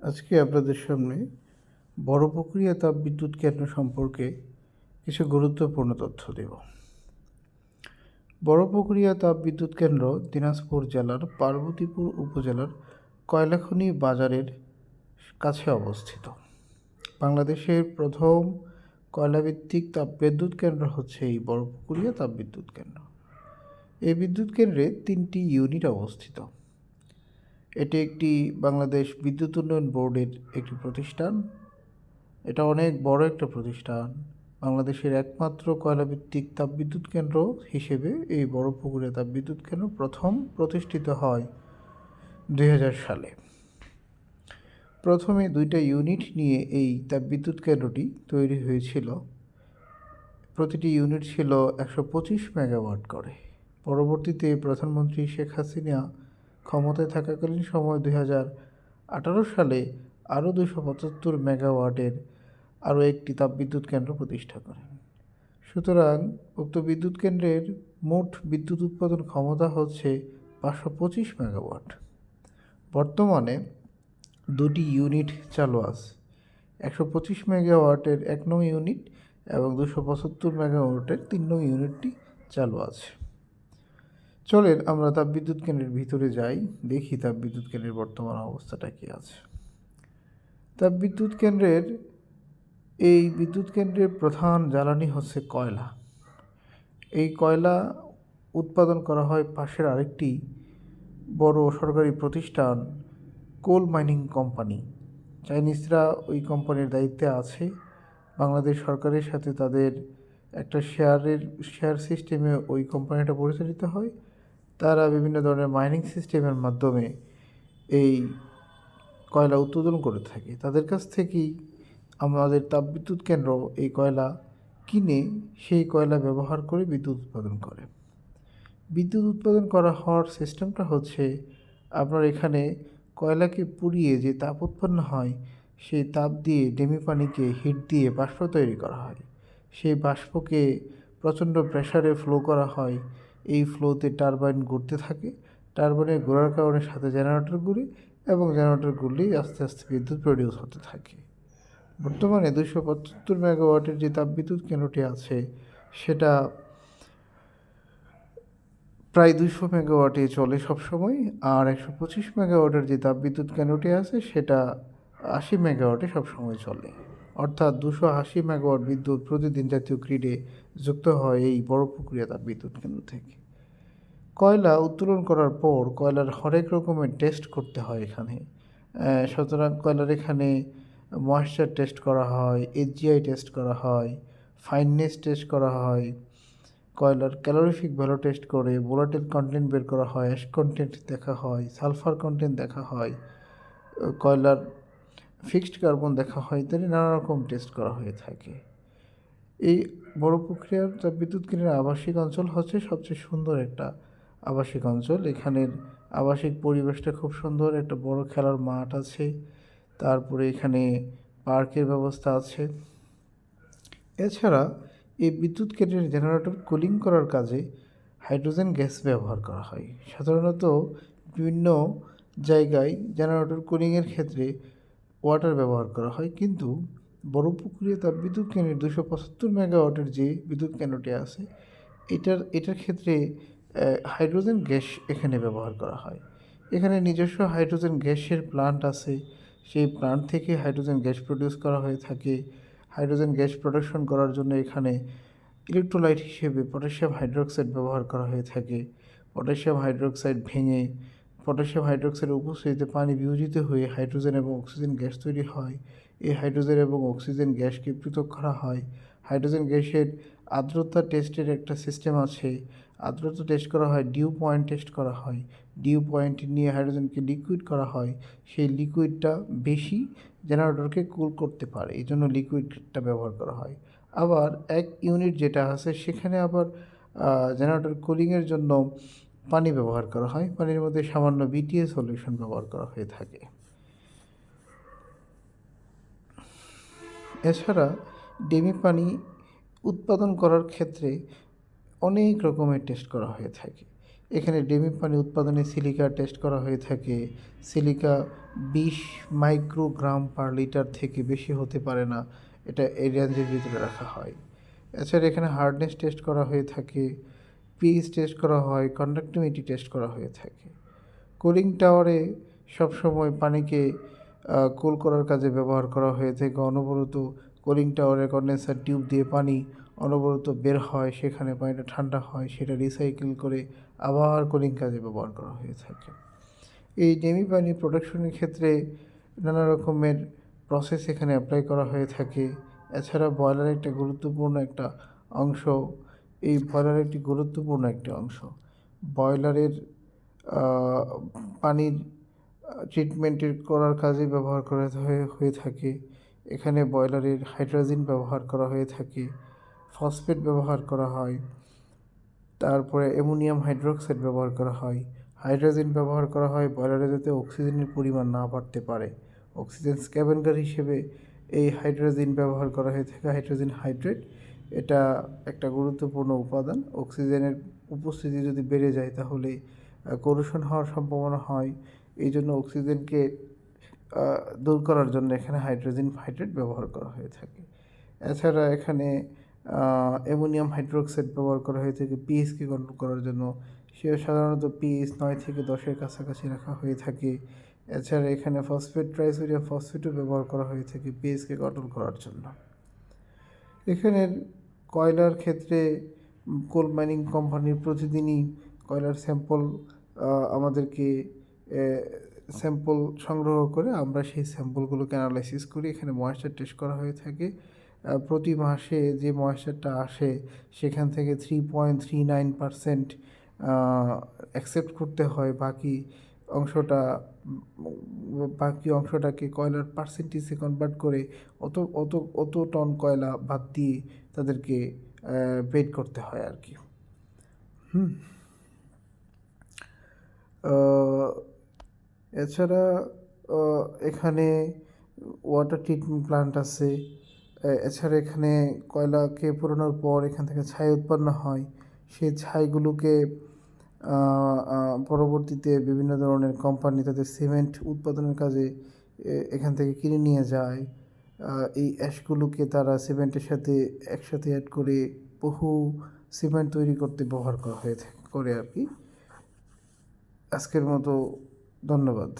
আজকে আপনাদের সামনে বড়পুকুরিয়া তাপবিদ্যুৎ কেন্দ্র সম্পর্কে কিছু গুরুত্বপূর্ণ তথ্য দেব। বড়পুকুরিয়া তাপবিদ্যুৎ কেন্দ্র দিনাজপুর জেলার পার্বতীপুর উপজেলার কয়লাখনি বাজারের কাছে অবস্থিত। বাংলাদেশের প্রথম কয়লাভিত্তিক তাপবিদ্যুৎ কেন্দ্র হচ্ছে এই বড়পুকুরিয়া তাপবিদ্যুৎ কেন্দ্র। এই বিদ্যুৎ কেন্দ্রে 3টি ইউনিট অবস্থিত। এটি একটি বাংলাদেশ বিদ্যুৎ উন্নয়ন বোর্ডের একটি প্রতিষ্ঠান। এটা অনেক বড় একটা প্রতিষ্ঠান। বাংলাদেশের একমাত্র কয়লাভিত্তিক তাপবিদ্যুৎ কেন্দ্র হিসেবে এই বড়পুকুরিয়া তাপবিদ্যুৎ কেন্দ্র প্রথম প্রতিষ্ঠিত হয় 2000 সালে। প্রথমে 2টা ইউনিট নিয়ে এই তাপবিদ্যুৎ কেন্দ্রটি তৈরি হয়েছিল। প্রতিটি ইউনিট ছিল 125 মেগাওয়াট করে। পরবর্তীতে প্রধানমন্ত্রী শেখ হাসিনা ক্ষমতায় থাকাকালীন সময় 2018 সালে আরও 275 মেগাওয়াটের আরও একটি তাপবিদ্যুৎ কেন্দ্র প্রতিষ্ঠা করেন। সুতরাং উক্ত বিদ্যুৎ কেন্দ্রের মোট বিদ্যুৎ উৎপাদন ক্ষমতা হচ্ছে 525 মেগাওয়াট। বর্তমানে 2টি ইউনিট চালু আছে। 125 মেগাওয়াটের 1 নং ইউনিট এবং 275 মেগাওয়াটের 3 নং ইউনিটটি চালু আছে। চলেন আমরা তাপবিদ্যুৎ কেন্দ্রের ভিতরে যাই, দেখি তাপবিদ্যুৎ কেন্দ্রের বর্তমান অবস্থাটা কী আছে। তাপবিদ্যুৎ কেন্দ্রের এই বিদ্যুৎ কেন্দ্রের প্রধান জ্বালানি হচ্ছে কয়লা। এই কয়লা উৎপাদন করা হয় পাশের আরেকটি বড় সরকারি প্রতিষ্ঠান কোল মাইনিং কোম্পানি। চাইনিজরা ওই কোম্পানির দায়িত্বে আছে। বাংলাদেশ সরকারের সাথে তাদের একটা শেয়ার সিস্টেমে ওই কোম্পানিটা পরিচালিত হয়। তারা বিভিন্ন ধরনের মাইনিং সিস্টেমের মাধ্যমে এই কয়লা উৎপাদন করে থাকে। তাদের কাছ থেকেই আমাদের তাপবিদ্যুৎ কেন্দ্র এই কয়লা কিনে সেই কয়লা ব্যবহার করে বিদ্যুৎ উৎপাদন করে। বিদ্যুৎ উৎপাদন করা হওয়ার সিস্টেমটা হচ্ছে, আপনার এখানে কয়লাকে পুড়িয়ে যে তাপ উৎপন্ন হয় সেই তাপ দিয়ে ডেমি পানিকে হিট দিয়ে বাষ্প তৈরি করা হয়। সেই বাষ্পকে প্রচণ্ড প্রেসারে ফ্লো করা হয়। এই ফ্লোতে টারবাইন ঘুরতে থাকে। টারবাইনের ঘোরার কারণে সাথে জেনারেটর ঘুরে এবং জেনারেটর ঘুরলেই আস্তে আস্তে বিদ্যুৎ প্রডিউস হতে থাকে। বর্তমানে 275 মেগাওয়াটের যে তাপবিদ্যুৎ কেন্দ্রটি আছে সেটা প্রায় 200 মেগাওয়াটে চলে সবসময়, আর 125 মেগাওয়াটের যে তাপবিদ্যুৎ কেন্দ্রটি আছে সেটা 80 মেগাওয়াটে সবসময় চলে। অর্থাৎ 280 মেগাওয়াট বিদ্যুৎ প্রতিদিন জাতীয় গ্রিডে যুক্ত হয় এই বড়পুকুরিয়া তাপবিদ্যুৎ কেন্দ্র থেকে। কয়লা উত্তোলন করার পর কয়লার হরেক রকমের টেস্ট করতে হয় এখানে। সুতরাং কয়লার এখানে ময়েশ্চার টেস্ট করা হয়, এইচজিআই টেস্ট করা হয়, ফাইননেস টেস্ট করা হয়, কয়লার ক্যালোরিফিক ভ্যালু টেস্ট করে ভোলাটাইল কন্টেন্ট বের করা হয়, অ্যাশ কন্টেন্ট দেখা হয়, সালফার কন্টেন্ট দেখা হয়, কয়লার ফিক্সড কার্বন দেখা হয়, ইত্যাদি নানা রকম টেস্ট করা হয়ে থাকে। এই বড়পুকুরিয়ার তাপবিদ্যুৎ কেন্দ্রের আবাসিক অঞ্চল হচ্ছে সবচেয়ে সুন্দর একটা আবাসিক অঞ্চল। এখানের আবাসিক পরিবেশটা খুব সুন্দর। একটা বড় খেলার মাঠ আছে, তারপরে এখানে পার্কের ব্যবস্থা আছে। এছাড়া এই বিদ্যুৎ কেন্দ্রের জেনারেটর কুলিং করার কাজে হাইড্রোজেন গ্যাস ব্যবহার করা হয়। সাধারণত বিভিন্ন জায়গায় জেনারেটর কুলিংয়ের ক্ষেত্রে ওয়াটার ব্যবহার করা হয়, কিন্তু বড়পুকুরিয়া তাপবিদ্যুৎ কেন্দ্রের 275 মেগাওয়াটের যে বিদ্যুৎ কেন্দ্রটি আছে এটার ক্ষেত্রে হাইড্রোজেন গ্যাস এখানে ব্যবহার করা হয়। এখানে নিজস্ব হাইড্রোজেন গ্যাসের প্লান্ট আছে। সেই প্লান্ট থেকে হাইড্রোজেন গ্যাস প্রডিউস করা হয়ে থাকে। হাইড্রোজেন গ্যাস প্রোডাকশন করার জন্য এখানে ইলেকট্রোলাইট হিসেবে পটাশিয়াম হাইড্রোক্সাইড ব্যবহার করা হয়ে থাকে। পটাশিয়াম হাইড্রোক্সাইড ভেঙে পটাশিয়াম হাইড্রোক্সাইডের উপস্থিতিতে পানি বিয়োজিত হয়ে হাইড্রোজেন এবং অক্সিজেন গ্যাস তৈরি হয়। এই হাইড্রোজেন এবং অক্সিজেন গ্যাসকে পৃথক করা হয়। হাইড্রোজেন গ্যাসের আর্দ্রতা টেস্টের একটা সিস্টেম আছে। আর্দ্রতা টেস্ট করা হয়, ডিউ পয়েন্ট টেস্ট করা হয়। ডিউ পয়েন্ট নিয়ে হাইড্রোজেনকে লিকুইড করা হয়। সেই লিকুইডটা বেশি জেনারেটরকে কুল করতে পারে, এই জন্য লিকুইডটা ব্যবহার করা হয়। আবার 1 ইউনিট যেটা আছে সেখানে আবার জেনারেটর কুলিংয়ের জন্য পানি ব্যবহার করা হয়। পানির মধ্যে সামান্য বিটিএ সলিউশন ব্যবহার করা হয়ে থাকে। এছাড়া ডেমি পানি উৎপাদন করার ক্ষেত্রে অনেক রকমের টেস্ট করা হয়ে থাকে। এখানে ডেমি পানি উৎপাদনে সিলিকা টেস্ট করা হয়ে থাকে। সিলিকা 20 মাইক্রোগ্রাম পার লিটার থেকে বেশি হতে পারে না, এটা এই রেঞ্জের ভিতরে রাখা হয়। এছাড়া এখানে হার্ডনেস টেস্ট করা হয়ে থাকে, পিএইচ টেস্ট করা হয়, কন্ডাক্টিভিটি টেস্ট করা হয়ে থাকে। কুলিং টাওয়ারে সবসময় পানিকে কুল করার কাজে ব্যবহার করা হয়ে থাকে। অনবরত কুলিং টাওয়ারে কন্ডেন্সার টিউব দিয়ে পানি অনবরত বের হয়, সেখানে পানিটা ঠান্ডা হয়, সেটা রিসাইকেল করে আবার কুলিং কাজে ব্যবহার করা হয়ে থাকে। এই ডেমি পানি প্রোডাকশনের ক্ষেত্রে নানা রকমের প্রসেস এখানে অ্যাপ্লাই করা হয়ে থাকে। এছাড়া বয়লার একটা গুরুত্বপূর্ণ একটা অংশ, এই বয়লার একটি গুরুত্বপূর্ণ একটি অংশ। বয়লারের পানির ট্রিটমেন্টের করার কাজে ব্যবহার করা হয়ে থাকে। এখানে বয়লারের হাইড্রোজেন ব্যবহার করা হয়ে থাকে, ফসফেট ব্যবহার করা হয়, তারপরে অ্যামোনিয়াম হাইড্রোক্সাইড ব্যবহার করা হয়। হাইড্রোজেন ব্যবহার করা হয় বয়লারে যাতে অক্সিজেনের পরিমাণ না বাড়তে পারে। অক্সিজেন স্ক্যাভেঞ্জার হিসেবে এই হাইড্রোজেন ব্যবহার করা হয়ে থাকে, হাইড্রোজেন হাইড্রেট। এটা একটা গুরুত্বপূর্ণ উপাদান। অক্সিজেনের উপস্থিতি যদি বেড়ে যায় তাহলে করোশন হওয়ার সম্ভাবনা হয়। এই জন্য অক্সিজেনকে দূর করার জন্য এখানে হাইড্রোজেন হাইড্রেট ব্যবহার করা হয়ে থাকে। এছাড়া এখানে অ্যামোনিয়াম হাইড্রোক্সাইড ব্যবহার করা হয়ে থাকে পিএইচকে কন্ট্রোল করার জন্য। সে সাধারণত পিএইচ 9 থেকে 10-এর কাছাকাছি রাখা হয়ে থাকে। এছাড়া এখানে ফসফেট ট্রাইসোডিয়াম ফসফেটও ব্যবহার করা হয়ে থাকে পিএইচকে কন্ট্রোল করার জন্য। এখানের কয়লার ক্ষেত্রে কোল মাইনিং কোম্পানির প্রতিদিনই কয়লার স্যাম্পল আমাদেরকে স্যাম্পল সংগ্রহ করে আমরা সেই স্যাম্পলগুলোকে অ্যানালাইসিস করি। এখানে ময়েশ্চার টেস্ট করা হয়ে থাকে। প্রতি মাসে যে ময়েশ্চারটা আসে সেখান থেকে 3.39% অ্যাকসেপ্ট করতে হয়। বাকি অংশটাকে কয়লার পার্সেন্টেজে কনভার্ট করে অত টন কয়লা বাদ দিয়ে তাদেরকে পেড করতে হয় আর কি। এছাড়া এখানে ওয়াটার ট্রিটমেন্ট প্ল্যান্ট আছে। এছাড়া এখানে কয়লাকে পোড়ানোর পর এখান থেকে ছাই উৎপন্ন হয়। সেই ছাইগুলোকে পরবর্তীতে বিভিন্ন ধরনের কোম্পানি তাদের সিমেন্ট উৎপাদনের কাজে এখান থেকে কিনে নিয়ে যায়। এই অ্যাশগুলোকে তারা সিমেন্টের সাথে একসাথে অ্যাড করে বহু সিমেন্ট তৈরি করতে ব্যবহার করা হয়ে করে আর কি। আজকের মতো ধন্যবাদ।